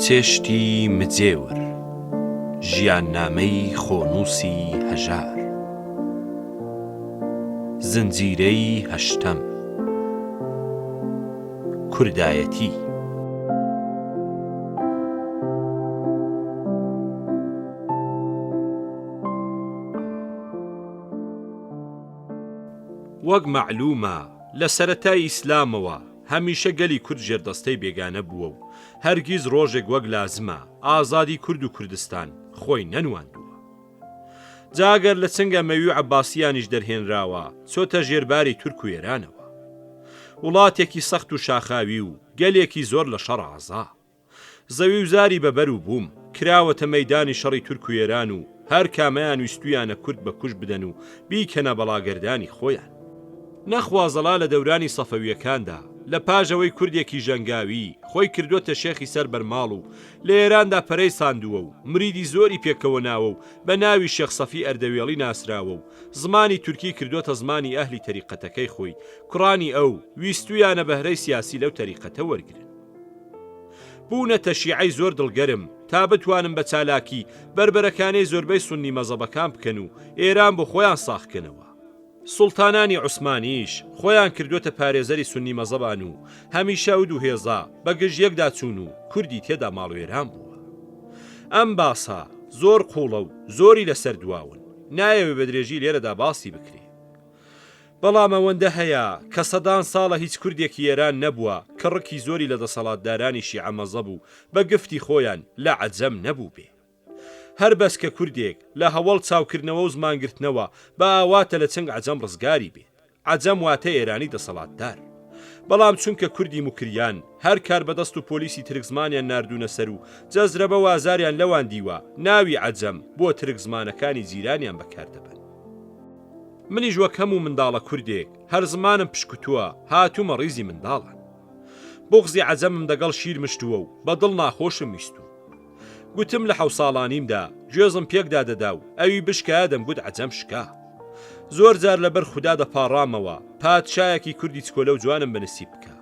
چێشتی مجێور ژیاننامەی خۆنووسی هەژار زنجیرەی هەشتەم کوردایەتی وەک مەعلومە لە سەرەتای ئیسلامەوە هەمیشە گەلی کورد ژێردەستەی بێگانە بووە و هەرگیز ڕۆژێک وەک لازمە ئازادی کورد و کوردستان خۆی نەنواندووە. جاگەر لە چنگە مەوی و عەباسیانیش دەرهێنراوە چۆتە ژێرباری تورک و ئێرانەوە، وڵاتێکی سەخت و شاخاوی و گەلێکی زۆر لە شەڕ ئازا. زەوی و زاری بەبەر و بووم کراوەتە مەیدانی شەڕی تورک و ئێران و هەر کامەیان ویستویانە کورد بە کوش بدەن و بیکەنە بەڵاگەردانی خۆیان. نەخوازەڵا لە دەورانی سەفەویەکاندا لە پاژەوەی کوردێکی ژەنگاوی خۆی کردوتە شێخی سەر بەرماڵ و لە ئێراندا پەرەی ساندووە و مریدی زۆری پێکەوە ناوە و بە ناوی شێخ سەفی ئەردەوێڵی ناسراوە و زمانی تورکی کردوتە زمانی ئەهلی تەریقەتەکەی خۆی. کوڕانی ئەو ویستویانە بەهرەی سیاسی لەو تەریقەتە وەرگرن. بوونەتە شیعەی زۆر دڵگەرم تا بتوانن بە چالاکی بربەرەکانەی زۆربەی سونی مەزەبەکان بکەن و ئێران بۆ خۆیان ساخکەنەوە. سوڵتانانی عوسمانیش خۆیان کردوتە پارێزەری سونی مەزەبان و هەمیشە و دوو هێزا بەگژ یەکدا چوون و کوردی تێدا ماڵ و ئێران بووە. ئەم باسا زۆر قوڵە و زۆری لەسەر دواون، نایەوێ بە درێژی لێرەدا باسی بکرێ. بەڵام ئەوەندە هەیە کە سەدان ساڵە هیچ کوردێکی ئێران نەبووە کە ڕقی زۆری لە دەسەڵاتدارانی شیعە مەزەب و بە گفتی خۆیان لە عەجەم نەبوو بێ. هەر بەس کە کوردێک لە هەوڵ چاوکردنەوە و زمانگرتنەوە بە ئاواتە لە چنگ عەجەم ڕزگاری بێت. عەجەم واتە ئێرانی دەسەڵاتدار. بەڵام چونکە کوردی موکریان هەر کار بەدەست و پۆلیسی ترک زمانیان ناردوونە سەر و جەزرە بە وازاریان لەوان دیوە ناوی عەجەم بۆ ترک زمانەکانی جیرانیان بەکاردەبن. منیش وەک هەموو منداڵە کوردێک هەر زمانم پشکوتووە هاتوومە ڕیزی منداڵان. بغزی عەجەمم دەگەڵ شیر مشتووە و بەدڵ ناخۆشم ویستو. گوتم لە 7 ساڵانیمدا گوێزم پێکدا دەدا و ئەوی بشکە دەمگوت عەجەم شکا. زۆر جار لەبەر خوددا دەپاڕامەوە پادشایەکی کوردی چکۆلە و جوانم بنسیب بکە.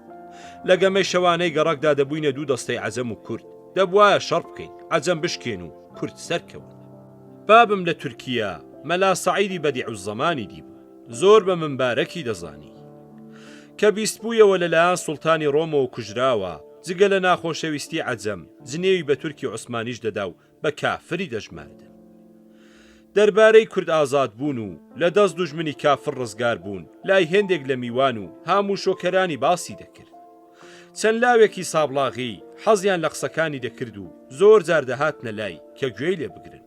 لە گەمەی شەوانەی گەڕەکدا دەبووینە دوو دەستەی عەجەم و کورد، دەبوایە شەڕ بکەین عەجەم بشکێن و کورد سەرکەون. بابم لە تورکیا مەلا سەعیدی بەدیع الزەمانی دیبوو، زۆر بە منبارەکی دەزانی. کە بیست بوویەوە لەلایەن سوڵتانی ڕۆمەوە کوژراوە، جگە لە ناخۆشەویستی عەجەم جنێوی بە تورکی عوسمانیش دەدا و بە کافری دەژماردن. دەربارەی کورد ئازاد بوون و لە دەست دوژمنی کافر ڕزگار بوون لای هێندێک لە میوان و هەموو شۆکەرانی باسی دەکرد. چەند لاوێکی سابڵاغی حەزیان لە قسەکانی دەکرد و زۆر جار دەهاتنە لای کە گوێی لێ بگرن.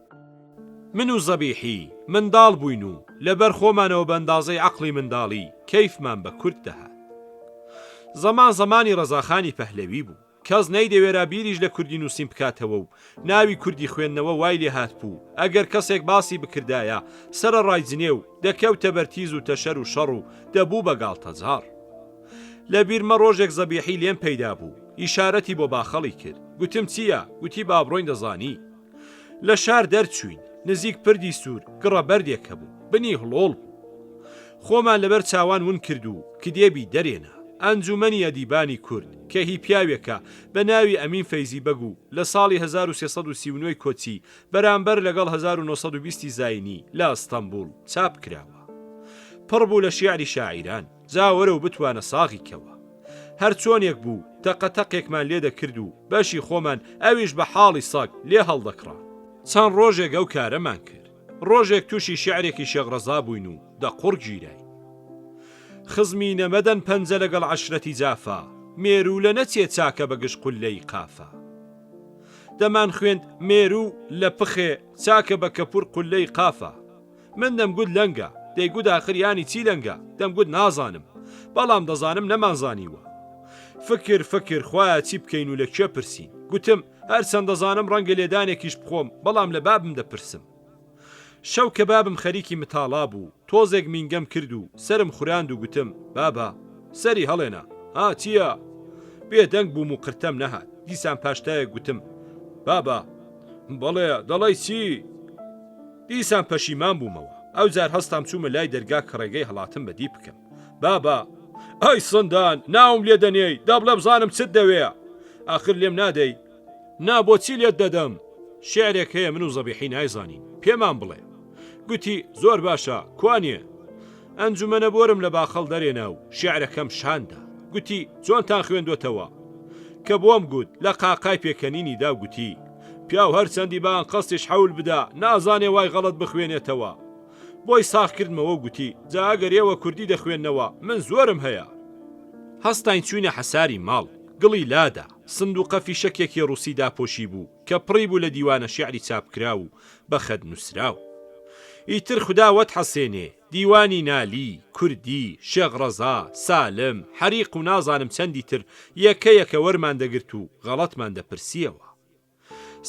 من و زەبیحی منداڵ بووین و لەبەر خۆمانەوە بە ئەندازەی عەقڵی منداڵی کەیفمان بە کورد دەهات. زەمانی ڕەزاخانی پەهلەوی بوو، کەس نەیدەوێرا بیریش لە کوردی نووسین بکاتەوە و ناوی کوردی خوێندنەوە وای لێ هات بوو ئەگەر کەسێک باسی بکردایە سرە ڕای جنێ و دەکەوتە بەرتیز و تەشەر و شەڕ و دەبوو بە گاڵتەجار. لە بیرمە ڕۆژێک زەبیحی لێم پەیدا بوو، ئیشارەتی بۆ باخەڵی کرد. گوتم چییە؟ گوتی با بڕۆین دەزانی. لە شار دەرچوین، نزیک پردی سوور گڕە بەردێک هەبوو، بنی هڵۆڵ بوو. خۆمان لەبەر چاوان ون کرد و کدێبی دەرێنە. ئەنجومەنی ئەدیبانی کورد کە هی پیاوێکە بە ناوی ئەمین فەیزی بەگو لە ساڵی 1339 کۆچی بەرامبەر لەگەڵ 1920 زاینی لە ئەستەمبوڵ چاپ کراوە. پڕ بوو لە شیعری شاعیران، جاوەرە و بتوانە ساغیکەوە. هەر چۆنێک بوو تەقەتەقێکمان لێ دەکرد و بەشی خۆمان ئەویش بە حاڵی ساگ لێ هەڵدەکڕا. چەند ڕۆژێک ئەو کارەمان کرد. ڕۆژێک تووشی شیعرێکی شێغڕەزا بووین و دەقوڕ گیرای. خزمی نەمەدەن پەنجە لەگەڵ عەشرەتی جافا، مێرو لە نەچێ چاکە بەگشت قولەی قافا. دەمان خوێند مێرو لە پخێ چاکە بە کەپور قولەی قافا. من دەمگوت لەنگە، دەیگوت ئاخریانی چی لەنگە؟ دەمگوت نازانم، بەڵام دەزانم نەمانزانیوە. فکر خوایە چی بکەین و لە کوێ پرسین؟ گوتم هەرچەند دەزانم ڕەنگە لێدانێکیش بخۆم، بەڵام لە بابم دەپرسم. شەو کە بابم خەریکی متاڵا بوو، تۆزێک مینگەم کرد و سرم خوراند و گوتم بابا سەری هەڵێنە. ها چییە؟ بێدەنگ بووم و قرتەم نەهات. دیسان پاشتایە گوتم بابا بەڵێ دەڵی چی؟ دیسان پەشیمان بوومەوە. ئەو جار هەستام چوومە لای دەرگا کە ڕێگەی هەڵاتم بەدی بکەم. بابا ئەی سندان ناوم لێ دەنێی دا بڵێ بزانم چت دەوێ؟ ئاخر لێم نادەی؟ نا بۆچی لێت دەدەم شێعرێک هەیە من و زەبیحی نایزانین پێمان بڵێ. گوتی زۆر باشە کوانیە؟ ئەنجومەنە بۆرم لە باخەڵ دەرێنا و شێعرەکەم شاندا. گوتی چۆنتان خوێندوتەوە؟ کە بۆم گوت لە قاقای پێکەنینی دا گوتی پیاو هەرچەندی بان قەستیش حەول بدا نازانێ وای غەڵەت بخوێنێتەوە. بۆی ساخکردمەوە و گوتی جا ئەگەر ئێوە کوردی دەخوێندنەوە من زۆرم هەیە. هەستین چوینە حەساری ماڵ گڵی لادا سندوقە فیشەکێکی ڕووسی داپۆشی بوو کە پڕی بوو لە دیوانە شیعری چاپکرا و بە خەت نووسراو. ئیتر خوداوەت حەسێنێ دیوانی نالی، کوردی، شێغڕەزا، سالم، حەریق و نازانم چەندی تر یەکە یەکە وەرمان دەگرت و غەڵەتمان دەپرسیەوە.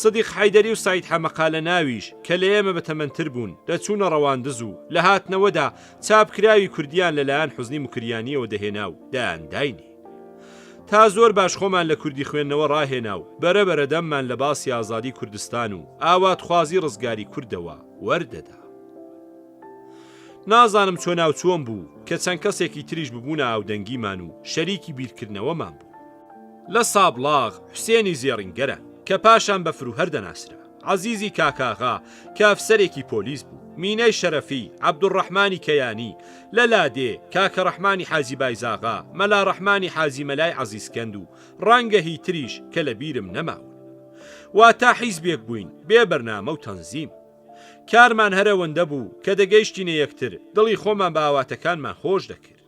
سەدیق حەیدەری و سعید حەمەقا لە ناویش کە لە ئێمە بەتەمەنتر بوون دەچوونە ڕەواندز و لە هاتنەوەدا چاپکراوی کوردیان لەلایەن حوزنی مکریانیەوە دەهێنا و دایانداینی. تا زۆر باش خۆمان لە کوردی خوێندنەوە ڕاهێنا و بەرەبەرە دەممان لە باسی ئازادی کوردستان و ئاواتخوازی ڕزگاری کوردەوە وەردەدا. نازانم چۆن ناو چۆن بوو کە چەند کەسێکی تریش ببوونە ئاودەنگیمان و شەریکی بیرکردنەوەمان بوو. لە سابڵاغ حوسێنی زێڕینگەرە کە پاشان بە فروهەر دەناسرا، عەزیزی کاکاغا کە ئەفسەرێکی پۆلیس بوو، مینەی شەرەفی، عەبدوڕەحمانی کەیانی، لە لادێ کاکە ڕەحمانی حاجی بایزاغا، مەلا ڕەحمانی حاجی مەلای عەزیزکەند و ڕەنگە هی تریش کە لە بیرم نەماون. واتا حیزبێک بووین بێ بەرنامە و تەنزیم. کارمان هەرەوەندە بوو کە دەگەیشتینە یەکتر دڵی خۆمان بە ئاواتەکانمان خۆش دەکرد.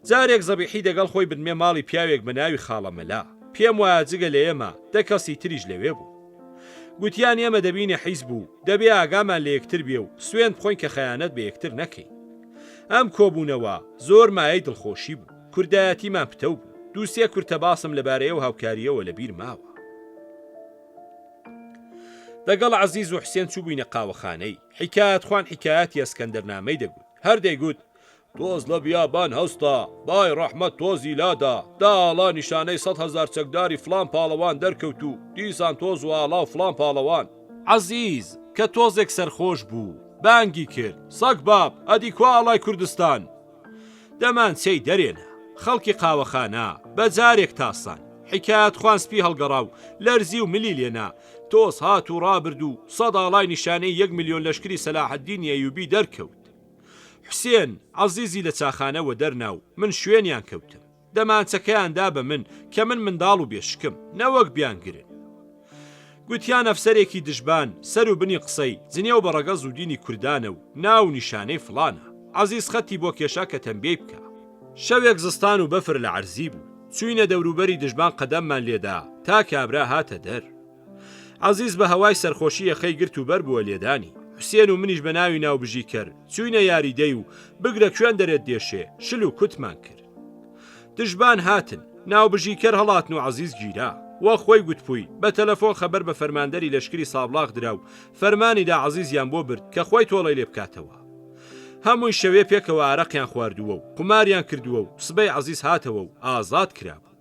جارێک زەبیحی دەگەڵ خۆی بنمێ ماڵی پیاوێک بە ناوی خاڵەمەلا، پێم وایە جگە لە ئێمە دە کەسی تریش لەوێ بوو. گوتیان ئێمە دەبینە حیزب بوو دەبێ ئاگامان لە یەکتر بێ و سوێن بخۆین کە خەیانەت بە یەکتر نەکەین. ئەم کۆبوونەوە زۆر مایەی دڵخۆشی بوو، کوردایەتیمان پتە بوو، دووسێ کورتە باسم لەبارەیە و هاوکاریەوە لە بیر ماوە. دەگەڵ عەزیز و حوسێن چوو بووینە قاوەخانەی، حیکایەت خوان حیکایەتی ئەسکەندەرنامەی دەگوت، هەر دەیگوت تۆز لە بیابان هەستا، بای ڕەحمەت تۆزی لادا، داڵا نیشانەی 100,000 چەکداری فلان پاڵەوان دەرکەوت و دیسان تۆز و ئاڵا و فلان پاڵەوان. عەزیز کە تۆزێک سەرخۆش بوو بانگی کرد سەگ باب ئەدی کوا ئاڵای کوردستان. دەمان چەی دەرێنە خەڵکی قاوەخانە بە جارێک تاسان، حیکایەت خوان سپی هەڵگەڕا و لەرزی و ملی لێنا، تۆز هات و ڕابرد و 100 ئاڵای نیشانەی 1 ملیۆن لەشکری سەلاحەددینی ئەیوبی دەرکەوت. حوسێن عەزیزی لە چاخانەوە دەرناو من شوێنیان کەوتم، دەمانچەکەیاندا بە من کە من منداڵ و بێشکم نەوەک بیانگرن. گوتیان ئەفسەرێکی دژبان سەر و بنی قسەی جنێ و بە ڕەگەز و دینی کوردانە و ناو نیشانەی فڵانە، عەزیز خەتی بۆ کێشا کە تەنبیەی بکە. شەوێک زستان و بەفر لە عەرزی بوو، چوینە دەوروبەری دژبان قەدەممان لێدا تا کابرا هاتە دەر. عەزیز بە هەوای سەرخۆشی یەخەی گرت و بەر بووە لێدانی. حوسێن و منیش بە ناوی ناوبژی کرد، چوینە یاریدەی و بگرە کوێن دەرێت دێشێ شل و کوتمان کرد. دژبان هاتن ناوبژی کەر هەڵاتن و عەزیز گیرا وە خۆی گوتپووی بە تەلەفۆن خەبەر بە فەرماندەری لەشکری سابڵاغ درا و فەرمانیدا عەزیزیان بۆ برد کە خۆی تۆڵەی لێ بکاتەوە. هەمووی شەوێ پێکەوە ئارەقیان خواردووە و قماریان کردووە و سبەی عەزیز هاتەوە و ئازاد کرابوو.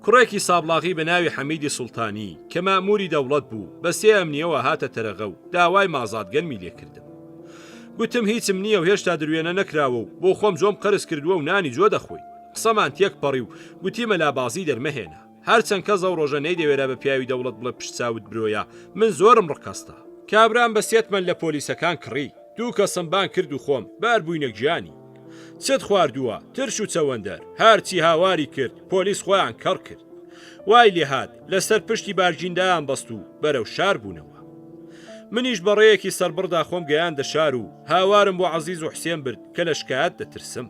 کوڕێکی سابڵاغی بە ناوی حەمیدی سوڵتانی کە ماموری دەوڵەت بوو بە 3 ئەمنیەوە هاتە تەرەغە و داوای مازادگەرمی لێ کردم. گوتم هیچم نییە و هێشتا دروێنە نەکراوە و بۆ خۆم جۆم قەرز کردووە و نانی جۆ دەخۆی. قسەمان تێک پەڕی و گوتی مەلابازی دەرمەهێنا، هەرچەند کەس ئەو ڕۆژە نەیدەوێرە بە پیاوی دەوڵەت بڵێ پشت چاوت برۆیە، من زۆرم ڕقەستە. کابران بە 3 لە پۆلیسەکان کڕی، 2 کەسم بان کرد و خۆم بار بووینە گیانی. چت خواردووە ترش و چەوەندەر هەرچی هاواری کرد پۆلیس خۆیان کەڕ کرد. وای لێهات لەسەر پشتی بارجیندایان بەست و بەرەو شار بوونەوە. منیش بەڕێیەکی سەربڕدا خۆم گەیاندە شار و هاوارم بۆ عەزیز و حوسێن برد کە لە شکایەت دەترسم.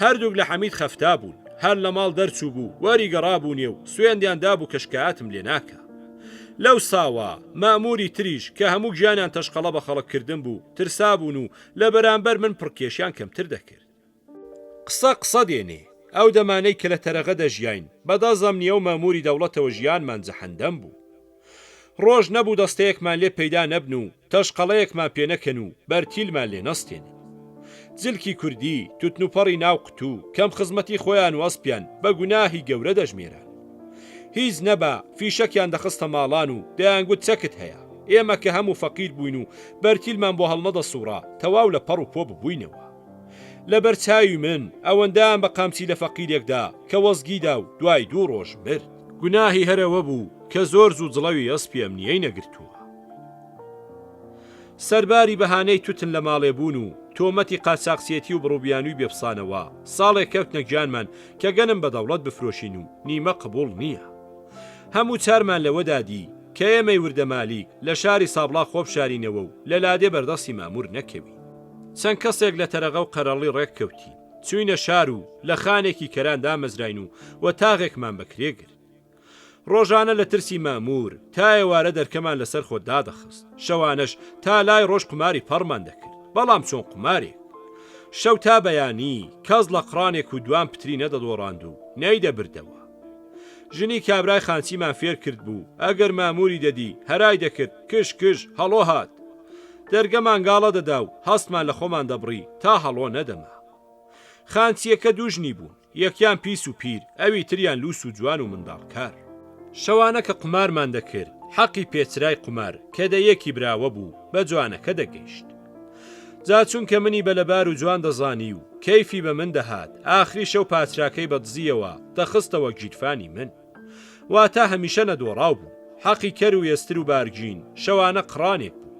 هەردووک لە حەمید خەفتا بوون، هەر لە ماڵ دەرچوو بوو وەری گەڕابوونێ و سوێندیان دابوو کە شکایەتم لێ ناکە. لەو ساوە ماموری تریش کە هەموو گیانیان تەشقەڵە بە خەڵککردن بوو ترسابوون و لە بەرامبەر من پڕکێشیان کەمتر دەکرد. قسە دێنێ ئەو دەمانەی کە لە تەرەغە دەژیاین بەدەزەم نییە و ماموری دەوڵەتەوە ژیانمان جەحەندەم بوو. ڕۆژ نەبوو دەستەیەکمان لێ پەیدا نەبن و تەشقەڵەیەکمان پێ نەکەن و بەرتیلمان لێ نەستێنن. جلکی کوردی توتنوپەڕی ناو قوتوو کەم خزمەتی خۆیان وەسپیان بە گوناهی گەورە دەژمێران. هیچ نەبا فیشەکیان دەخستە ماڵان و دەیانگوت چەکت هەیە، ئێمە کە هەموو فەقیر بووین و بەرتیلمان بۆ هەڵنەدە سوورا تەواو لە پەڕ و پۆ ببووینەوە. لەبەر چاوی من ئەوەندەیان بە قامچی لە فەقیرێکدا کە وەزگیدا و دوای 2 ڕۆژ مرد. گوناهی هەرەوە بوو کە زۆر زوو جڵەوی ئەسپی ئەمنیەی نەگرتووە. سەرباری بەهانەی توتن لە ماڵێ بوون و تۆمەتی قاچاقچێتی و بڕووبیانووی بێپسانەوە ساڵێک کەوتنە گیانمان کە گەنم بە دەوڵەت بفرۆشین و نیمە قبوڵ نییە. هەموو چارمان لەوەدادی کە ئێمەی وردەمالیک لە شاری سابڵا خۆب شارینەوە و لە لادێ بەردەستی مامور نەکەوی. چەند کەسێک لە تەرەغە و قەرەڵی ڕێک کەوتی چوینە شار و لە خانێکی کەران دامەزراین و وەتاغێکمان بەکرێگرت. ڕۆژانە لە ترسی مامور تا ئێوارە دەرکەمان لەسەر خۆ دادەخست. شەوانش تا لای ڕۆژ قماری پەڕمان دەکرد، بەڵام چۆن قمارێک. شەو تا بەیانی کەس لە قڕانێک و دوان پتری نەدەدۆڕاند و نەیدەبردەوە. ژنی کابرای خانچیمان فێر کرد بوو ئەگەر ماموری دەدی هەرای دەکرد کش کش هەڵۆ هات. دەرگەمان گاڵە دەدا و هەستمان لە خۆمان دەبڕی تا هەڵۆ نەدەما. خانچیەکە 2 ژنی بوون، یەکیان پیس و پیر، ئەوی تریان لوس و جوان و منداڵکار. شەوانە کە قمارمان دەکرد حەقی پێچرای قمار کە دەیەکی براوە بوو بە جوانەکە دەگەیشت. جا چونکە منی بە لەبار و جوان دەزانی و کەیفی بە من دەهات، ئاخری شەو پاچراکەی بەدزیەوە دەخستەوە گیرفانی من. واتە هەمیشە نەدۆڕاو بوو. حەقی کەر و ێستر و بارگین شەوانە قڕانێک بوو.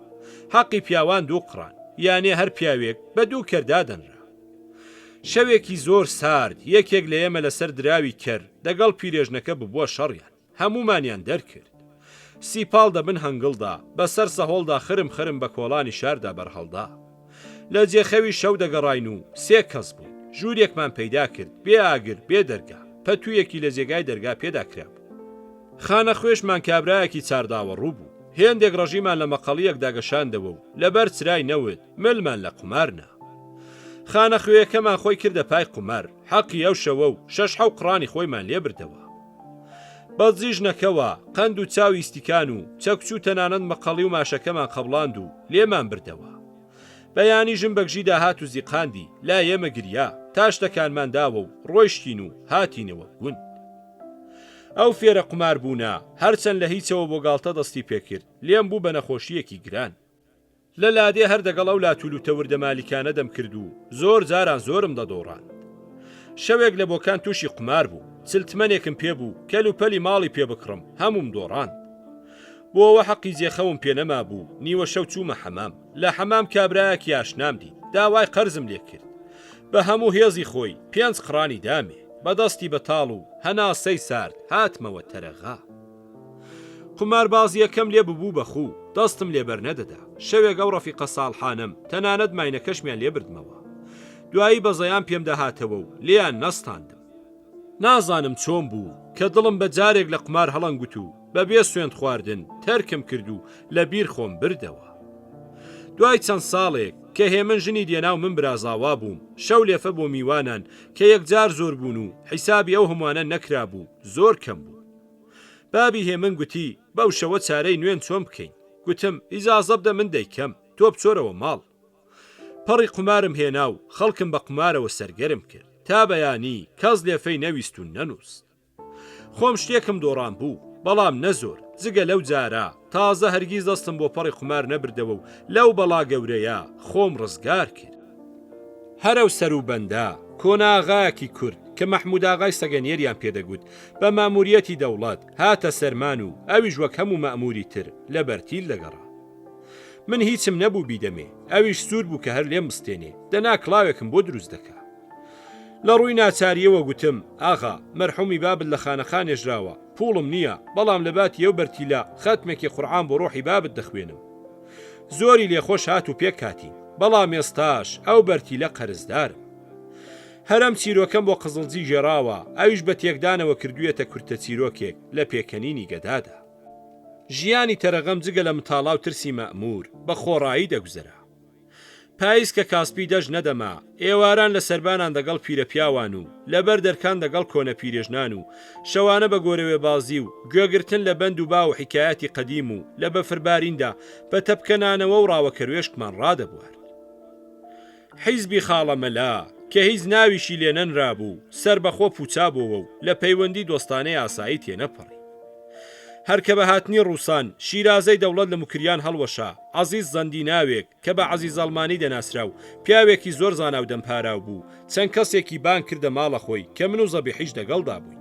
حەقی پیاوان 2 قڕان، یانێ هەر پیاوێک بە 2 کەردا دەنرا. شەوێکی زۆر سارد یەکێک لە ئێمە لەسەر دراوی کەر دەگەڵ پیرێژنەکە ببووە شەڕیان، هەمومانیان دەرکرد. سیپاڵ دەبن هەنگڵدا بەسەر سەهۆڵدا خرم خرم بە کۆڵانی شاردا بەرهەڵدا. لە جێخەوی شەو دەگەڕاین و 3 کەس بوون. ژوورێکمان پەیدا کرد بێ ئاگر بێ دەرگا، پەتوویەکی لە جێگای دەرگا پێداکرا بوو. خانە خوێشمان کابرایەکی چارداوە ڕوو بوو. هێندێک ڕەژیمان لە مەقەڵیەک داگەشاندەوە و لەبەر چرای نەوت ملمان لە قمارنا. خانە خوێیەکەمان خۆی کردە پای قمار، حەقی ئەو شەوە و 6 قڕانی خۆیمان لێ بردەوە. بەدزیژ نەکەوە قەند و چاوی ئیسیکان و چەکچ و تەنانەت مەقەڵی و ماشەکەمان قەبڵاند و لێمان بردەوە. بەیانی ژنبەکژی داهات و زیقاندی لا ئێمە گریا تا شتەکانمان داوە و ڕۆیشتین و هاتینەوە گوند. ئەو فێرە قمار بوونا هەرچەند لە هیچەوە بۆ گاڵتە دەستی پێکرد لێم بوو بە نەخۆشیەکی گران. لە لادێ هەر دەگەڵ ئەو لاتول و تەوردە مالیکانە دەم کرد و زۆر جاران زۆرم دەدۆڕاند. شەوێک لە بۆکان تووشی قمار بوو، چلتمەنێکم پێبوو کەلوپەلی ماڵی پێ بکڕم، هەموم دۆڕاند. بۆ ئەوە حەقی جێخەوم پێ نەما بوو، نیوە شەو چوومە حەمام. لە حەمام کابرایەکی ئاشنام دیت، داوای قەرزم لێ کرد. بە هەموو هێزی خۆی 5 قڕانی دامێ، بەدەستی بەتاڵ و هەناسەی سارد هاتمەوە تەرەغا. قماربازیەکەم لێ ببوو بەخوو، دەستم لێبەر نەدەدا. شەوێک ئەو ڕەفیقە ساڵحانم تەنانەت ماینەکەشمیان لێ بردمەوە. دوایی بەزەیان پێم داهاتەوە و لێیان نەستاندم. نازانم چۆن بوو کە دڵم بە جارێک لە قمار هەڵەنگوت و بەبێ سوێند خواردن تەرکم کرد و لە بیر خۆم بردەوە. دوای چەند ساڵێک کە هێمن ژنی دێنا و من برازاوا بووم، شەو لێفە بۆ میوانان کە یەکجار زۆر بوون و حیسابی ئەو هەموانە نەکرا بوو، زۆر کەم بوو. بابی هێمن گوتی بەو شەوە چارەی نوێن چۆن بکەین؟ گوتم ئیجازە بدە من دەیکەم، تۆ بچۆرەوە ماڵ. پەڕی قمارم هێنا و خەڵکم بە قمارەوە سەرگەرم کرد تا بەیانی کەس لێفەی نەویست و نەنووست. خۆم شتێکم دۆڕان بوو، بەڵام نەزۆر. جگە لەو جارە تازە هەرگیز دەستم بۆ پەڕی قمار نەبردەوە و لەو بەڵا گەورەیە خۆم ڕزگار کرد. هەرەو سەر و بەندا کۆناغایەکی کورد کە مەحموود ئاغای سەگەنێریان پێدەگوت بە ماموریەتی دەوڵەت هاتە سەرمان و ئەویش وەک هەموو مەئموری تر لە بەرتیل دەگەڕا. من هیچم نەبوو بیدەمێ، ئەویش سوور بوو کە هەر لێم بستێنێ، دەنا کڵاوێکم بۆ دروست دەکا. لە ڕووی ناچاریەوە گوتم ئاغا مەرحومی بابت لە خانەخانێژراوە، پوڵم نییە، بەڵام لە باتی ئەو بەرتیلە خەتمێکی قورعان بۆ ڕۆحی بابت دەخوێنم. زۆری لێخۆش هات و پێک هاتین، بەڵام ئێستاش ئەو بەرتیلە قەرزدارم. هەرم چیرۆکەم بۆ قزڵجی ژێراوە، ئەویش بە تێکدانەوە کردوویەتە کورتە چیرۆکێک لە پێکەنینی گەدادا. ژیانی تەرەغەم جگە لە متاڵا و ترسی مەئمور بە خۆڕایی دەگوزەرا. پاییز کە کاسپی دەژ نەدەما، ئێواران لە سەربانان دەگەڵ پیرە پیاوان و لەبەر دەرکان دەگەڵ کۆنە پیرێژنان و شەوانە بە گۆرەوێ بازی و گوێگرتن لە بەند و با و حیکایەتی قەدیم و لە بەفرباریندا بە تەپکەنانەوە و ڕاوەکەروێشکمان ڕادەبوارد. حیزبی خاڵە مەلا کە هیچ ناویشی لێ نەنرابوو، سەر بەخۆ پوچابەوە و لە پەیوەندی دۆستانەی ئاسایی تێنەپەڕی. هەرکە بە هاتنی ڕووسان شیرازەی دەوڵەت لە مکریان هەڵوەشا عەزیز زەندی ناوێک کە بە عەزیز ئەڵمانی دەناسرا و پیاوێکی زۆر زانا و دەمپاراو بوو چەند کەسێکی بان کردە ماڵە خۆی کە من و زەبیحیش دەگەڵدا بووین.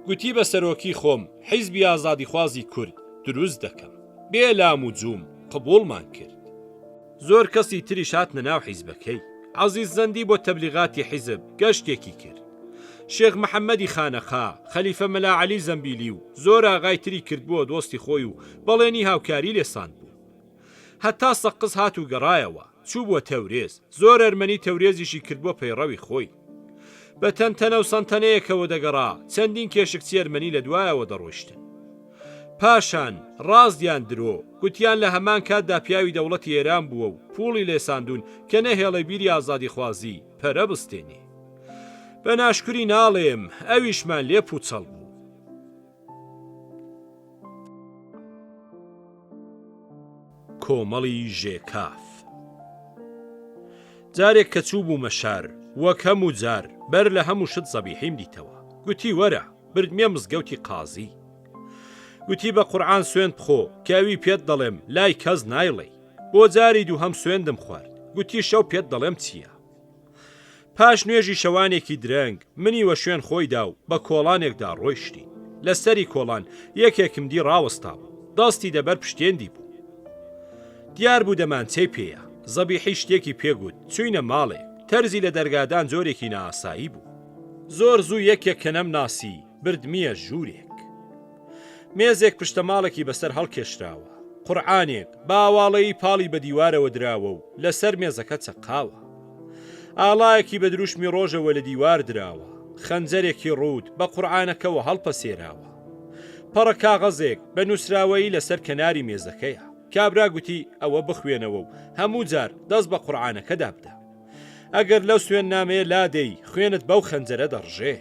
گوتی بە سەرۆکی خۆم حیزبی ئازادی خوازی کورد دروست دەکەم، بێ لام و جووم قبوڵمان کرد. زۆر کەسی تریش هاتنە ناو حیزبەکەی. عەزیز زەندی بۆ تەبلیغاتی حیزب گەشتێکی کرد. شێخ محەممەدی خانەخا، خەلیفە مەلا عەلی زەمبیلی و زۆر ئاغای تری کرد بووە دۆستی خۆی و بەڵێنی هاوکاری لێسان بوو. هەتا سەقز هات و گەڕایەوە چوو بووە تەورێز، زۆر ئەرمەنی تەورێزیشی کرد بۆ پەیڕەوی خۆی. بە تەنتەنە و سەنتەنەیەکەوە دەگەڕا چەندین کێشکچی ئەرمەنی لە دوایەوە دەڕۆیشتن. پاشان ڕازدیان درۆ گوتیان لە هەمان کاتدا پیاوی دەوڵەتی ئێران بووە و پوڵی لێساندون کە نەهێڵە بیری ئازادی خوازی پەرە بستێنێ. بە ناشکری ناڵێم ئەویشمان لێ پوچەڵ بوو. کۆمەڵی ژێکاف. جارێک کە چوو بوو مەشار وەک هەموو جار بەر لە هەموو شت زەبیحیم دیتەوە. گوتی وەرە بردمیە مزگەوتی قازی. گوتی بە قورعان سوێند بخۆ کەوی پێت دەڵێم لای کەس نایڵێ. بۆ جاری دوو هەم سوێندم خوارد. گوتی شەو پێت دەڵێم چییە؟ پاش نوێژی شەوانێکی درەنگ منی وە شوێن خۆیدا و بە کۆڵانێکدا ڕۆیشتین. لەسەری کۆڵان یەکێکم دی ڕاوەستا بوو، دەستی دەبەر پشتێندی بوو. دیار بوو دەمانچەی پێیە. زەبیحی شتێکی پێگوت چوینە ماڵێک. تەرزی لە دەرگادان زۆرێکی نائاسایی بوو. زۆر زوو یەکێک کە نەمناسی بردمیە ژوورێک. مێزێک پشتە ماڵێکی بەسەر هەڵکێشراوە. قورعانێک باواڵەی پاڵی بە دیوارەوە دراوە و لەسەر مێزەکە چەقاوە. ئاڵایەکی بە دروشمی ڕۆژەوە لە دیوار دراوە. خەنجەرێکی ڕوود بە قورعانەکەەوە هەڵپەسێراوە. پەڕە کاغەزێک بە نووسراوەیی لەسەر کەناری مێزەکەیە. کابرا گوتی ئەوە بخوێنەوە و هەموو جار دەست بە قورعانەکەدا بدە. ئەگەر لەو سوێن نامەیە لادەی خوێنت بەو خەنجەرە دەڕژێ.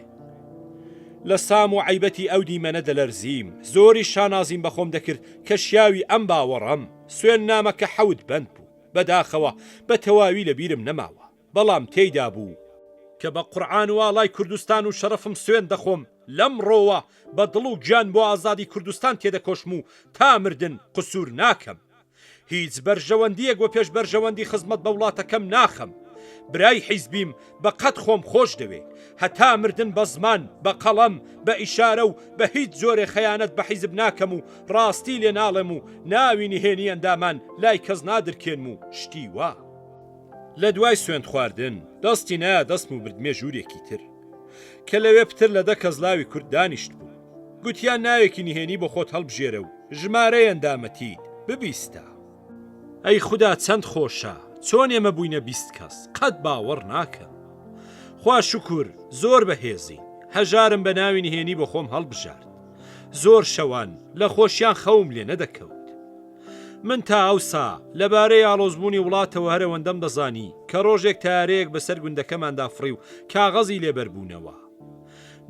لە سام و عیبەتی ئەو دیمەنە دەلەرزیم، زۆری شانازیم بەخۆم دەکرد کە شیاوی ئەم باوەڕەم. سوێن نامەکە حەوت بەند بوو، بەداخەوە بە تەواوی لە بیرم نەماوە، بەڵام تێیدا بوو کە بە قورعان و ئاڵای کوردستان و شەرەفم سوێن دەخۆم لەم ڕۆوە بە دڵ و گیان بۆ ئازادی کوردستان تێدەکۆشم و تا مردن قسوور ناکەم. هیچ بەرژەوەندیەک بۆ پێش بەرژەوەندی خزمەت بە وڵاتەکەم ناخەم. برای حیزبیم بە قەت خۆم خۆش دەوێ، هەتا مردن بە زمان، بە قەڵەم، بە ئیشارە و بە هیچ زۆرێ خەیانەت بە حیزب ناکەم و ڕاستی لێ ناڵێم و ناوی نهێنی ئەندامان لای کەس نادرکێنم و شتی وا. لە دوای سوێند خواردن دەستی نایە دەستم و بردمێ ژوورێکی تر کە لەوێ پتر لە دە کەزلاوی کورد دانیشت بوو. گوتیان ناوێکی نهێنی بۆ خۆت هەڵبژێرە و ژمارەی ئەندامەتیت ببیستە. ئەی خوددا چەند خۆشە، چۆن ئێمە بووینە 20 کەس، قەت باوەڕ ناکەم. خوا شکر زۆر بەهێزی، هەژارم بە ناوی نهێنی بۆ خۆم هەڵبژارد. زۆر شەوان لە خۆشیان خەوم لێ نەدەکەوت. من تا ئەوسا لەبارەی ئاڵۆزبوونی وڵاتەوە هەرەوەندەم دەزانی کە ڕۆژێک تارەیەک بەسەر گوندەکەماندا فڕی و کاغەزی لێبەربوونەوە.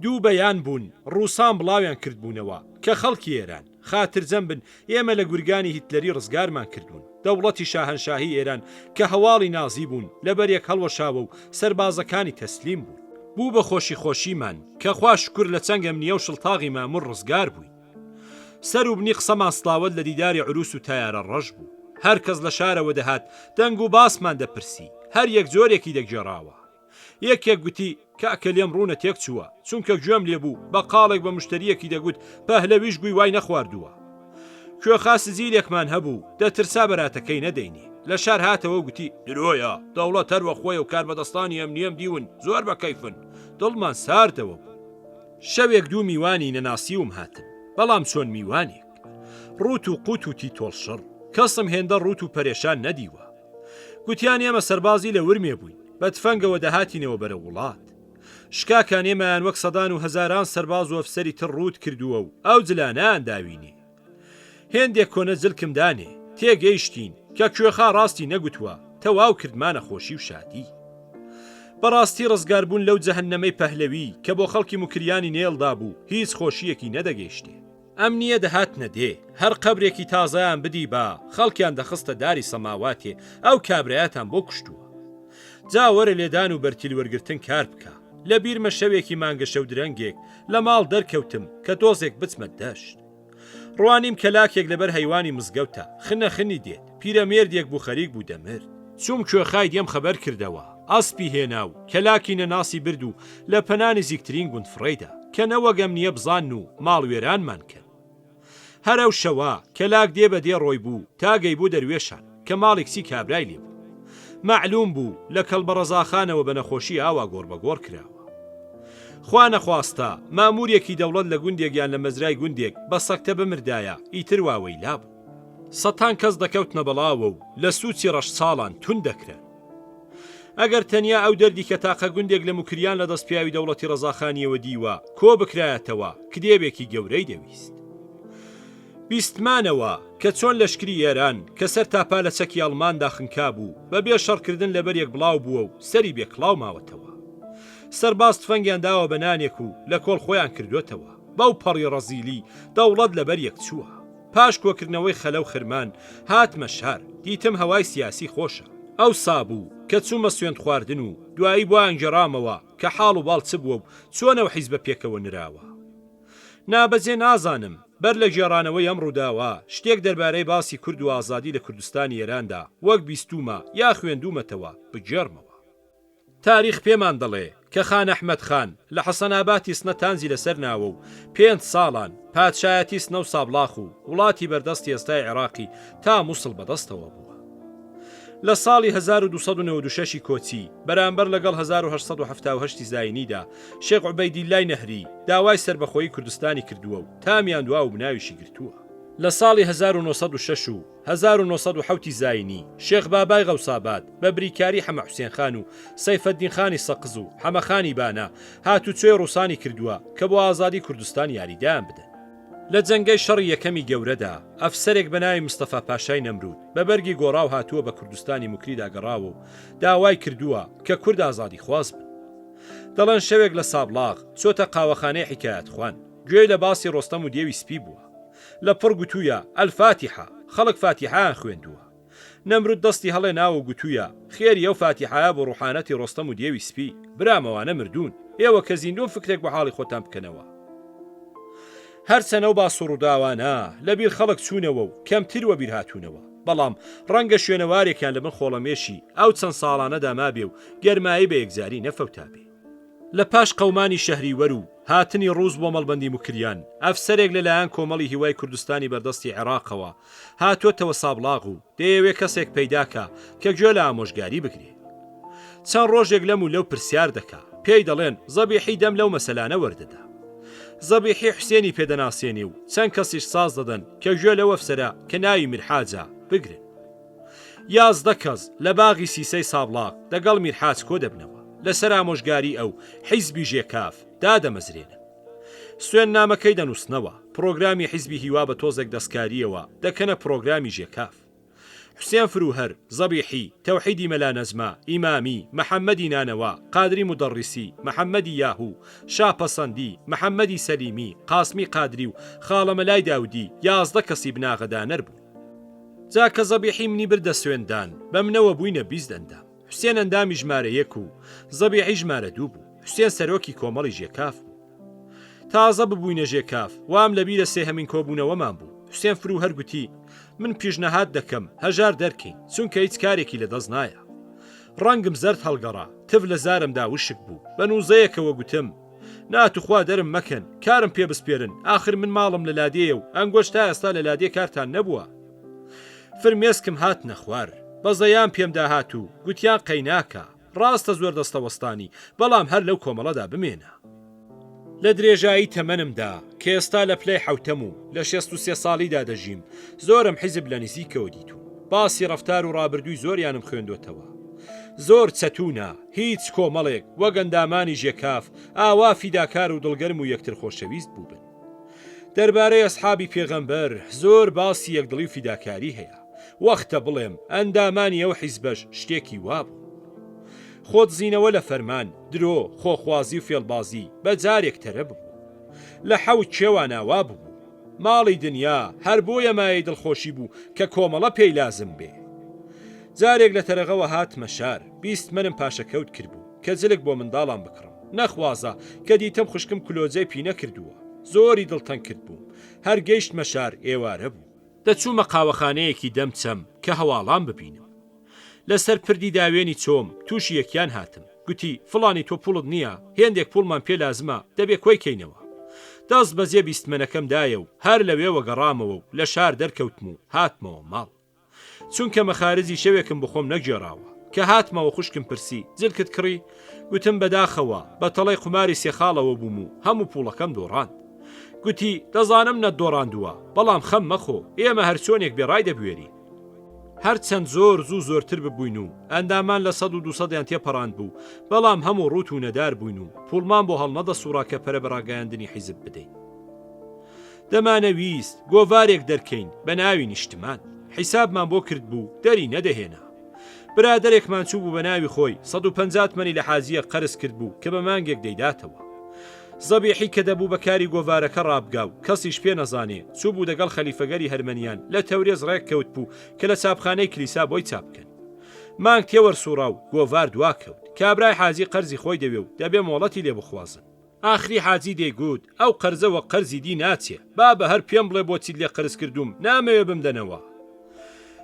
دوو بەیان بوون ڕووسان بڵاویان کردبوونەوە کە خەڵکی ئێران خاترجەم بن ئێمە لە گورگانی هیتلەری ڕزگارمان کردوون. دەوڵەتی شاهەنشاهی ئێران کە هەواڵی نازی بوون لەبەرێک هەڵوەشاوە و سەربازەکانی تەسلیم بوون. بوو بە خۆشی خۆشیمان کە خوا شکر لە چەنگەم نییە و شڵتاغی مامور ڕزگار بووین. سەر و بنی قسەمان سڵاوت لە دیداری عروس و تایارە ڕەش بوو. هەر کەس لە شارەوە دەهات دەنگ و باسمان دەپرسی، هەر یەک جۆرێکی دەگێڕاوە. یەکێک گوتی کاکە لێم ڕوونە تێک چووە چونکە گوێم لێبوو بە قاڵێک بە مشتریەکی دەگوت پەهلەویش گووی وای نەخواردووە. کوێخاس زیرێکمان هەبوو دەترسا بەراتەکەی نەدەینی. لە شار هاتەوە گوتی درۆیە دەوڵەت هەروە خۆی و کاربەدەستانی ئەمنیەم دیون زۆر بەکەیفن. دڵمان ساردەوە بوو. شەوێک دوو میوانی نەناسیوم هاتن، بەڵام چۆن میوانێک ڕوت و قوت و تیتۆڵشڕ، کەسم هێندە ڕوت و پەرێشان نەدیوە. گوتیان ئێمە سەربازی لە ورمێ بووین، بە تفەنگەوە دەهاتینەوە بەرە وڵات. شکاکان ئێمەیان وەک سەدان و هەزاران سەرباز و ئەفسەری تر ڕوت کردووە و ئەو جلانەیان داوینێ. هێندێک کۆنە جلکم دانێ تێگەیشتین کە کوێخا ڕاستی نەگوتووە، تەواو کردمانە خۆشی و شادی. بەڕاستی ڕزگاربوون لەو جەهەنەمەی پەهلەوی کە بۆ خەڵکی مکریانی نێڵدا بوو هیچ خۆشیەکی نەدەگەیشتێ. ئەمنیە دەهات نەدێ، هەر قەبرێکی تازایان بدی با خەڵکیان دەخستە داری سەماواتێ ئەو کابرایەتان بۆ کوشتووە. جا وەرە لێدان و بەرتیل وەرگرتن کار بکە. لە بیرمە شەوێکی مانگە شەو درەنگێک لە ماڵ دەرکەوتم کە دۆزێک بچمە دەشت. ڕوانیم کەلاکێک لەبەر هەیوانی مزگەوتە خنە خنی دێت پیرەمێردێک بوو خەریک بوو دەمرد چوم کوێخای دێم خەبەر کردەوە ئەسپی هێنا و کەلاکی نەناسی برد و لە پەنانی زیکترین گوندفڕێدا کە نەوەگەم نییە بزان و ماڵوێرانمان کرد هەرەو شەوە کەلاک دێ بە دێ ڕۆی بوو تاگەی بوو دەروێشان کە ماڵێکسی کابرای لێ بوو معلوم بوو لە کەڵبەڕەزاخانەوە بە نەخۆشی ئاوا گۆڕبەگۆڕ کراوە خوا نەخواستە ماموریەکی دەوڵەت لە گوندێکیان لە مەزرای گوندێک بە سەکتە بمردایە ئیتر واوەی لابوو سەتان کەس دەکەوتنە بەڵاوە و لە سووچی ڕەش ساڵان تون دەکرێن ئەگەر تەنیا ئەو دەردی کە تاقە گوندێک لە مکریان لە دەستپیاوی دەوڵەتی ڕەزاخانیەوە دیوە کۆ بکرایەتەوە کدێبێکی گەورەی دەویست بیستمانەوە کە چۆن لەشکری ئێران کە سەر تاپا لە چەکی ئەڵماندا خنکا بوو بەبێ شەڕکردن لەبەرێک بڵاو بووە و سەری بێکڵاو ماوەتەوە سەرباز تفەنگیان داوە بەنانێک و لە کۆڵ خۆیان کردوێتەوە بەو پەڕی ڕەزیلی دەوڵەت لەبەریەک چووە پاش کۆکردنەوەی خەلە و خرمان هاتمە شار دیتم هەوای سیاسی خۆشە ئەو سابوو کە چوومە سوێند خواردن و دوایی بۆ ئەنجەرامەوە کە حاڵ و باڵ چ بووە و چۆنەوە حیزبە پێکەوە نراوە نابەجێ نازانم بەر لە گێڕانەوەی ئەم ڕووداوە شتێک دەربارەی باسی کورد و ئازادی لە کوردستانی ئێراندا وەک بیستومە یا خوێندومەتەوە بگێڕمەوە تاریخ پێمان دەڵێ کە خان ئەحمەد خان لە حەسەناباتی سنە تانزی لەسەر ناوە و 5 ساڵان پادشایەتی سنە و سابلاخ و وڵاتی بەردەستی ئێستای عێراقی تا مووسڵ بەدەستەوە بووە لە ساڵی 1996 کۆچی بەرامبەر لەگەڵ 1970 زاینیدا شێخ عوبەیدیلای نەهری داوای سربەخۆیی کوردستانی کردووە و تامیان دوا و بناویشی گرتووە لە ساڵی 1906 و 1970 زاینی شێخ بابای غەوساباد بە بریکاری حەمە حوسێن خان و سەیفەدین خانی سەقز و حەمەخانی بانە هاتوچۆی ڕووسانی کردووە کە بۆ ئازادی کوردستان یاریدایان بدەن لە جەنگەی شەڕی یەکەمی گەورەدا ئەفسەرێک بە ناوی مستەفا پاشای نەمرود بە بەرگی گۆڕاو هاتووە بە کوردستانی موکریدا گەڕاوە و داوای کردووە کە کورد ئازادی خواز بن دەڵێن شەوێک لە سابلاغ چۆتە قاوەخانەی حیکایەت خوان گوێی لە باسی ڕۆستەم و دێوی سپی بووە لە پڕ گوتوویە ئەلفاتیحە خەڵک فاتیحیان خوێندووە نەمرود دەستی هەڵێ ناوە گوتوویە خێری ئەو فاتیحایە بۆ ڕوحانەتی ڕۆستەم و دێوی سپی برامەوانە مردوون ئێوە کە زیندوون فکرێک بە حاڵی خۆتان بکەنەوە هەرچەنە و باسوڕووداوانە لەبیر خەڵک چوونەوە و کەمتر وە بیر هاتوونەوە بەڵام ڕەنگە شوێنەوارێکیان لە من خۆڵەمێشی ئەو چەند ساڵانەدا مابێ و گەرمایی بە یەکجاری نەفەوتابێ لە پاش قەومانی شەهریوەر و هاتنی ڕووس بۆ مەڵبەندی موکریان ئەفسەرێک لەلایەن کۆمەڵی هیوای کوردستانی بەردەستی عێراقەوە هاتوۆتەوە سابلاغ و دەیەوێت کەسێک پەیداکە کە گوێ لە ئامۆژگاری بگرێ چەند ڕۆژێک لەم و لەو پرسیار دەکا پێی دەڵێن زەبیحی دەم لەو مەسەلانە وەردەدا زەبیحی حوسێنی پێدەناسێنی و چەند کەسیش ساز دەدەن کە گوێ لەو ئەفسەرە کە ناوی میرحاجە بگرن 11 کەس لە باغی سیسەی سابلاغ دەگەڵ میرحاج کۆ دەبنەوە لەسەر ئامۆژگاری ئەو حیزبی ژێکاف دادەمەزرێنن سوێن نامەکەی دەنووسنەوە پرۆگرامی حیزبی هیوا بە تۆزێک دەستکاریەوە دەکەنە پرۆگرامی ژێکاف حوسێن فروهەر زەبیحی تەوحیدی مەلانەزما ئیمامی محەممەدی نانەوە قادری مدەڕیسی محەممەدی یاهوو شاپەسەندی محەممەدی سەلیمی قاسمی قادری و خاڵەمەلای داودی 11 کەسی بناغەدانەر بوو جا کە زەبیحی منی بردە سوێندان بە منەوە بووینە 20 ئەندام حوسێن ئەندامی ژمارە 1 و زەبیحی ژمارە 2 بوو حوسێن سەرۆکی کۆمەڵی ژێکاف بوو تازە ببووینە ژێکاف وام لەبیرە سێهەمین کۆبوونەوەمان بوو حوسێن فروهەر گوتی من پیشنەهات دەکەم هەژار دەرکەین چونکە هیچ کارێکی لەدەست نایە ڕەنگم زەرد هەڵگەڕا تف لە زارمدا وشک بوو بە نووزەیەکەوە گوتم ناتوخوا دەرم مەکەن کارم پێ بسپێرن ئاخر من ماڵم لە لادێیە و ئەنگۆش تا ئێستا لە لادێ کارتان نەبووە فرمێسکم هات نەخوار بەزەیان پێمدا هات و گوتیان قەیناکە ڕاستە زۆر دەستەوەستانی بەڵام هەر لەو کۆمەڵەدا بمێنە لە درێژایی تەمەنمدا کە ئێستا لە پلەی حوتەم و لە 63 ساڵیدا دەژیم زۆرم حیزب لە نزیکەوە دیتو باسی ڕەفتار و ڕابردووی زۆریانم خوێندوتەوە زۆر چەتونە هیچ کۆمەڵێک وەک ئەندامانی ژێکاف ئاوا فیداکار و دڵگەرم و یەکتر خۆشەویست بووبن دەربارەی ئەسحابی پێغەمبەر زۆر باسی یەکدڵی و فیداکاری هەیە وەختە بڵێم ئەندامانی ئەو حیزبەش شتێکی وابوو خۆت زینەوە لە فەرمان درۆ خۆخوازی و فێڵبازی بە جارێک تەرە ببوو لە حەوت کێوان ئاوا ببوو ماڵی دنیا هەر بۆیە مایەی دڵخۆشی بوو کە کۆمەڵە پێی لازم بێ جارێک لە تەرەغەوە هاتمە شار 20 منم پاشەکەوت کردبوو کە جلک بۆ منداڵان بکڕم نەخوازە کە دیتم خوشکم کلۆجەی پی نەکردووە زۆری دڵتەنگ کرد بوو هەر گەیشتمە شار ئێوارە بوو دەچوومە قاوەخانەیەکی دەمچەم کە هەواڵام ببینم لەسەر پردی داوێنی چۆم تووشی یەکیان هاتم گوتی فڵانی تۆ پوڵت نییە هێندێک پوڵمان پێ لازمە دەبێ کۆی کەینەوە دەست بەجێ بیستمەنەکەم دایە و هەر لەوێوە گەڕامەوە و لە شار دەرکەوتم و هاتمەوە ماڵ چونکە مەخارجی شەوێکم بخۆم نەگێڕاوە کە هاتمەوە خوشکم پرسی جلکت کڕی گوتم بەداخەوە بە تەڵی قماری سێخاڵەوە بووم و هەموو پوڵەکەم دۆڕاند گوتی دەزانم نەتدۆڕاندووە بەڵام خەم مەخۆ ئێمە هەرچۆنێک بێڕای دەبوێری هەرچەند زۆر زۆرتر ببووین و ئەندامان لە 100 و 200یان تێپەڕاند بوو بەڵام هەموو ڕوت و نەدار بووین و پوڵمان بۆ هەڵنەدە سوڕاکە پەرە بەڕاگەیاندنی حیزب بدەین دەمانەویست گۆڤارێک دەرکەین بە ناوی نیشتمان حیسابمان بۆ کرد بوو دەری نەدەهێنا برادێکمان چوو بوو بە ناوی خۆی 150 مەنی لە حازیە قەرز کرد بوو کە بە مانگێک دەیداتەوە زەبیحی کە دەبوو بەکاری گۆڤارەکە ڕابگا و کەسیش پێ نەزانێ چوو بوو دەگەڵ خەلیفەگەری هەرمەنیان لە تەورێز ڕێک کەوت بوو کە لە چاپخانەی کلیسا بۆی چاپ بکەن مانگ تێوەرسوڕا و گۆڤار دواکەوت کابرای حاجی قەرزی خۆی دەوێ و دەبێ مۆڵەتی لێ بخوازن ئاخری حاجی دەیگوت ئەو قەرزەوە قەرزی دی ناچێ با بە هەر پێم بڵێ بۆچیت لێ قەرز کردوم نامەوێ بمدەنەوە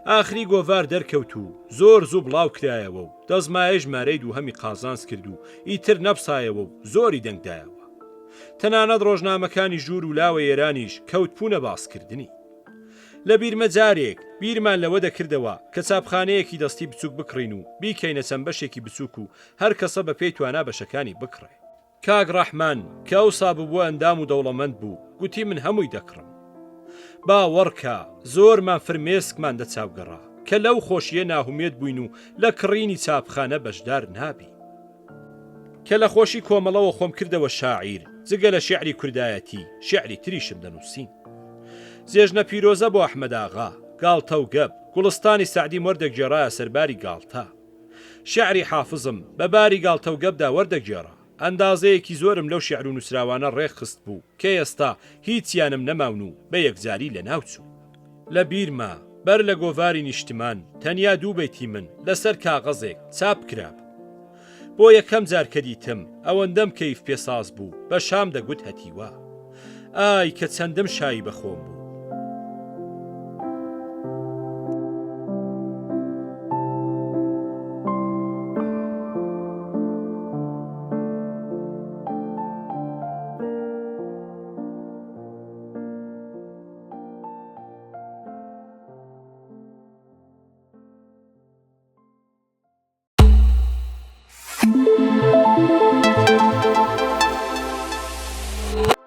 ئاخری گۆڤار دەرکەوت و زۆر زوو بڵاو کرایەوە و دەزمایە ژمارەی دوو هەمی قازانس کرد و ئیتر نەبسایەوە و زۆری دەنگدایەوە تەنانەت ڕۆژنامەکانی ژوور و لاوە ئێرانیش کەوت بوونە باسکردنی لە بیرمە جارێک بیرمان لەوە دەکردەوە کە چاپخانەیەکی دەستی بچووک بکڕین و بیکەینە چەند بەشێکی بچووک و هەر کەسە بە پێی توانا بەشەکانی بکڕێ کاک ڕەحمان کە ئەوسا ببووە ئەندام و دەوڵەمەند بوو گوتی من هەمووی دەکڕم باوەڕکە زۆرمان فرمێسکمان دەچاوگەڕا کە لەو خۆشیە ناهومێت بووین و لە کڕینی چاپخانە بەشدار نابی کە لە خۆشی کۆمەڵەوە خۆم کردەوە شاعیر جگە لە شیعری کوردایەتی شیعری تریشم دەنووسین زێژنە پیرۆزە بۆ ئەحمەداغا گاڵتە و گەب گوڵستانی سعدی وەردەگێڕایە سەرباری گاڵتە شیعری حافزم بە باری گاڵتە و گەبدا وەردەگێڕا ئەندازەیەکی زۆرم لەو شیعر و نووسراوانە ڕێخست بوو کە ئێستا هیچیانم نەماون و بە یەکجاری لە ناوچوو لە بیرما بەر لە گۆڤاری نیشتمان تەنیا دوو بەیتی من لەسەر کاغەزێک چاپ کراب بۆ یەکەم جار کە دیتم ئەوەندەم کەیف پێساز بوو بە شام دەگوت هەتیوە ئای کە چەندەم شایی بەخۆم بوو